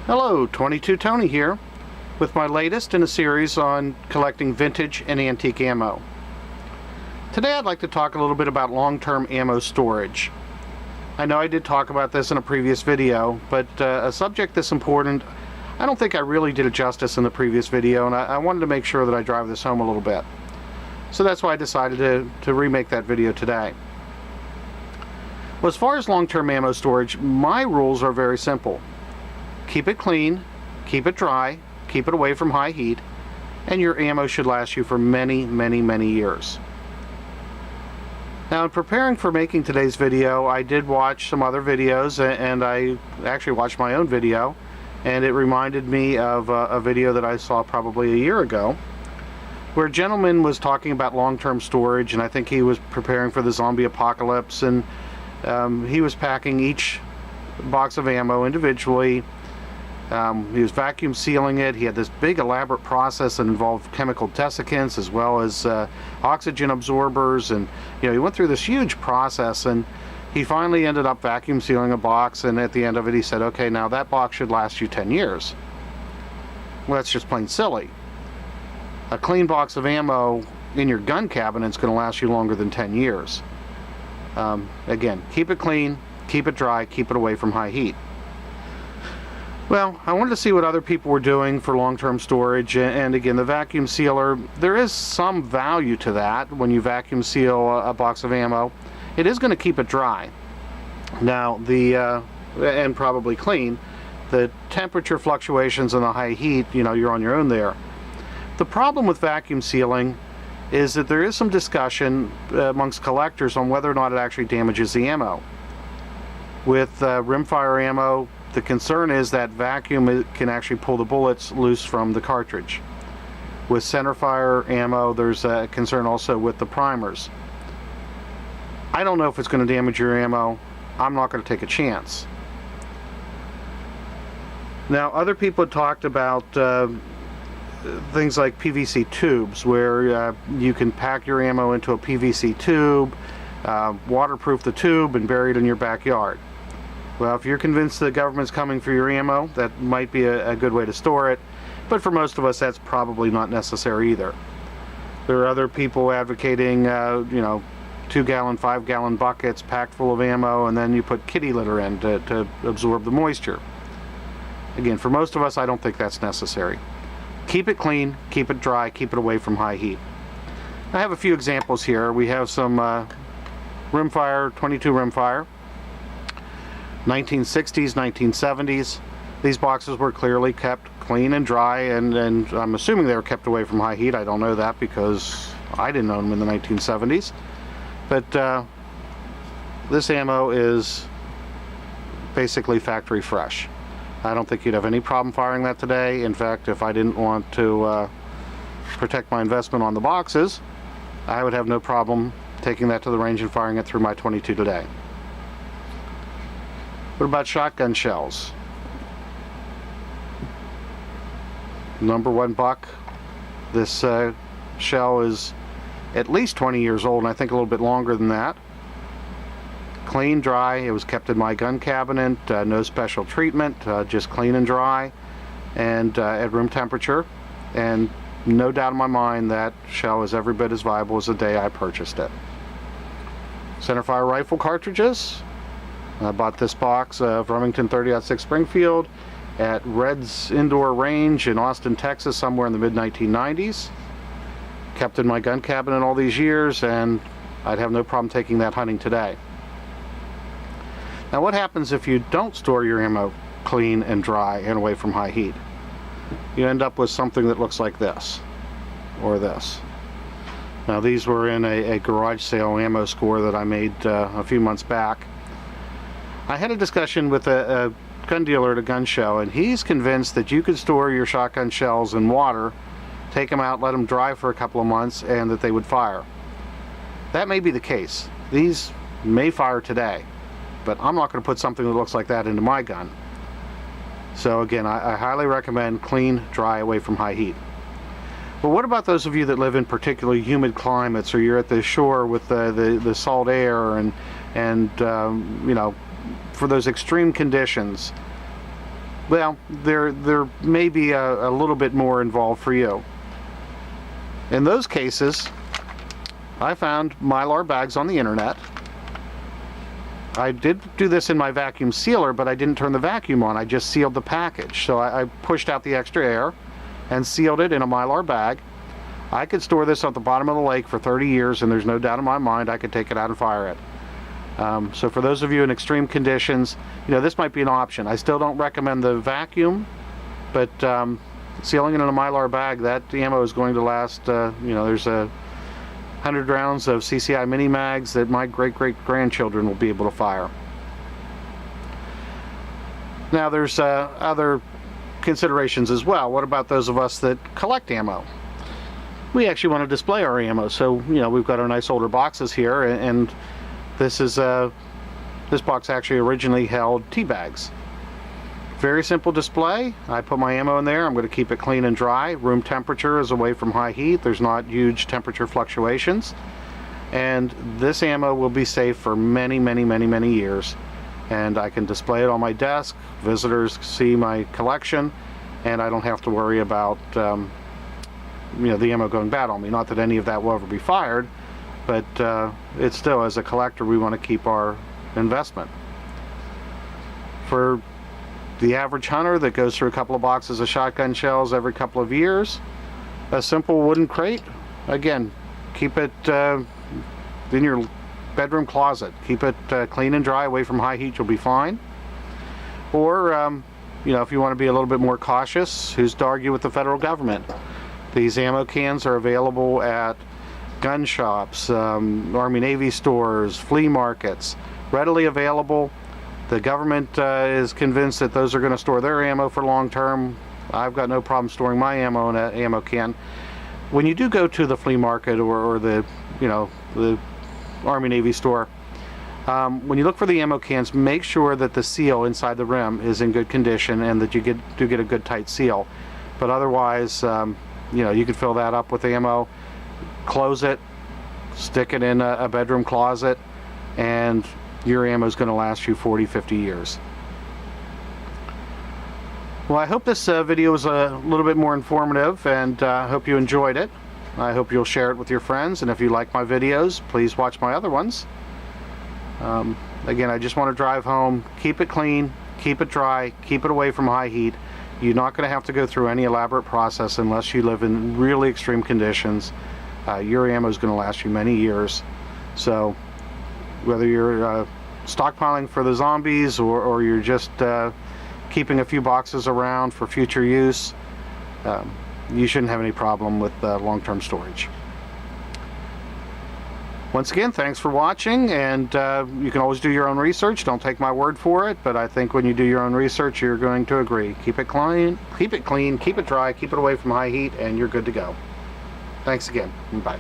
Hello, 22 Tony here with my latest in a series on collecting vintage and antique ammo. Today I'd like to talk a little bit about long-term ammo storage. I know I did talk about this in a previous video, but a subject this important, I don't think I really did it justice in the previous video, and I wanted to make sure that I drive this home a little bit. So that's why I decided to remake that video today. Well, as far as long-term ammo storage, my rules are very simple. Keep it clean, keep it dry, keep it away from high heat, and your ammo should last you for many, many, many years. Now, in preparing for making today's video, I did watch some other videos, and I actually watched my own video, and it reminded me of a video that I saw probably a year ago, where a gentleman was talking about long-term storage, and I think he was preparing for the zombie apocalypse, and he was packing each box of ammo individually. He was vacuum sealing it. He had this big elaborate process that involved chemical desiccants as well as oxygen absorbers, and he went through this huge process, and he finally ended up vacuum sealing a box, and at the end of it he said, okay, now that box should last you 10 years. Well, that's just plain silly. A clean box of ammo in your gun cabinet is going to last you longer than 10 years. Again, keep it clean, keep it dry, keep it away from high heat. Well, I wanted to see what other people were doing for long-term storage, and again, the vacuum sealer, there is some value to that. When you vacuum seal a box of ammo, it is going to keep it dry. Now, and probably clean. The temperature fluctuations and the high heat, you're on your own there. The problem with vacuum sealing is that there is some discussion amongst collectors on whether or not it actually damages the ammo. With rimfire ammo, the concern is that vacuum can actually pull the bullets loose from the cartridge. With centerfire ammo, there's a concern also with the primers. I don't know if it's going to damage your ammo. I'm not going to take a chance. Now, other people talked about things like PVC tubes, where you can pack your ammo into a PVC tube, waterproof the tube, and bury it in your backyard. Well, if you're convinced the government's coming for your ammo, that might be a good way to store it, but for most of us that's probably not necessary either. There are other people advocating 2-gallon, 5-gallon buckets packed full of ammo, and then you put kitty litter in to absorb the moisture. Again, for most of us, I don't think that's necessary. Keep it clean, keep it dry, keep it away from high heat. I have a few examples here. We have some rimfire, 22 rimfire, 1960s, 1970s. These boxes were clearly kept clean and dry, and I'm assuming they were kept away from high heat. I don't know that because I didn't own them in the 1970s. But this ammo is basically factory fresh. I don't think you'd have any problem firing that today. In fact, if I didn't want to protect my investment on the boxes, I would have no problem taking that to the range and firing it through my 22 today. What about shotgun shells? Number 1 buck. This shell is at least 20 years old, and I think a little bit longer than that. Clean, dry. It was kept in my gun cabinet. No special treatment, just clean and dry, and at room temperature. And no doubt in my mind that shell is every bit as viable as the day I purchased it. Centerfire rifle cartridges. I bought this box of Remington 30-06 Springfield at Red's Indoor Range in Austin, Texas, somewhere in the mid-1990s. Kept in my gun cabinet all these years, and I'd have no problem taking that hunting today. Now, what happens if you don't store your ammo clean and dry and away from high heat? You end up with something that looks like this, or this. Now, these were in a garage sale ammo score that I made a few months back. I had a discussion with a gun dealer at a gun show, and he's convinced that you could store your shotgun shells in water, take them out, let them dry for a couple of months, and that they would fire. That may be the case. These may fire today, but I'm not going to put something that looks like that into my gun. So again, I highly recommend clean, dry, away from high heat. But what about those of you that live in particularly humid climates, or you're at the shore with the salt air, and for those extreme conditions? well, there may be a little bit more involved for you. In those cases, I found Mylar bags on the internet. I did do this in my vacuum sealer, but I didn't turn the vacuum on. I just sealed the package. So I pushed out the extra air and sealed it in a Mylar bag. I could store this at the bottom of the lake for 30 years, and there's no doubt in my mind I could take it out and fire it. So for those of you in extreme conditions, this might be an option. I still don't recommend the vacuum, but sealing it in a Mylar bag, that ammo is going to last, there's 100 rounds of CCI mini mags that my great-great-grandchildren will be able to fire. Now there's other considerations as well. What about those of us that collect ammo? We actually want to display our ammo, so we've got our nice older boxes here, and this box actually originally held tea bags. Very simple display. I put my ammo in there. I'm going to keep it clean and dry. Room temperature is away from high heat. There's not huge temperature fluctuations. And this ammo will be safe for many, many, many, many years. And I can display it on my desk. Visitors see my collection, and I don't have to worry about the ammo going bad on me. Not that any of that will ever be fired, but it's still, as a collector, we want to keep our investment. For the average hunter that goes through a couple of boxes of shotgun shells every couple of years, a simple wooden crate, again, keep it in your bedroom closet. Keep it clean and dry, away from high heat, you'll be fine. Or, if you want to be a little bit more cautious, who's to argue with the federal government? These ammo cans are available at gun shops, Army Navy stores, flea markets, readily available. The government is convinced that those are going to store their ammo for long term. I've got no problem storing my ammo in an ammo can. When you do go to the flea market or the Army Navy store, when you look for the ammo cans, make sure that the seal inside the rim is in good condition and that you do get a good tight seal. But otherwise, you can fill that up with ammo, close it, stick it in a bedroom closet, and your ammo is going to last you 40-50 years. Well, I hope this video was a little bit more informative, and I hope you enjoyed it. I hope you'll share it with your friends, and if you like my videos, please watch my other ones. Again, I just want to drive home, keep it clean, keep it dry, keep it away from high heat. You're not going to have to go through any elaborate process unless you live in really extreme conditions. Your ammo is going to last you many years. So whether you're stockpiling for the zombies or you're just keeping a few boxes around for future use, you shouldn't have any problem with long-term storage. Once again, thanks for watching, and you can always do your own research. Don't take my word for it, but I think when you do your own research, you're going to agree. Keep it clean, keep it dry, keep it away from high heat, and you're good to go. Thanks again. Bye.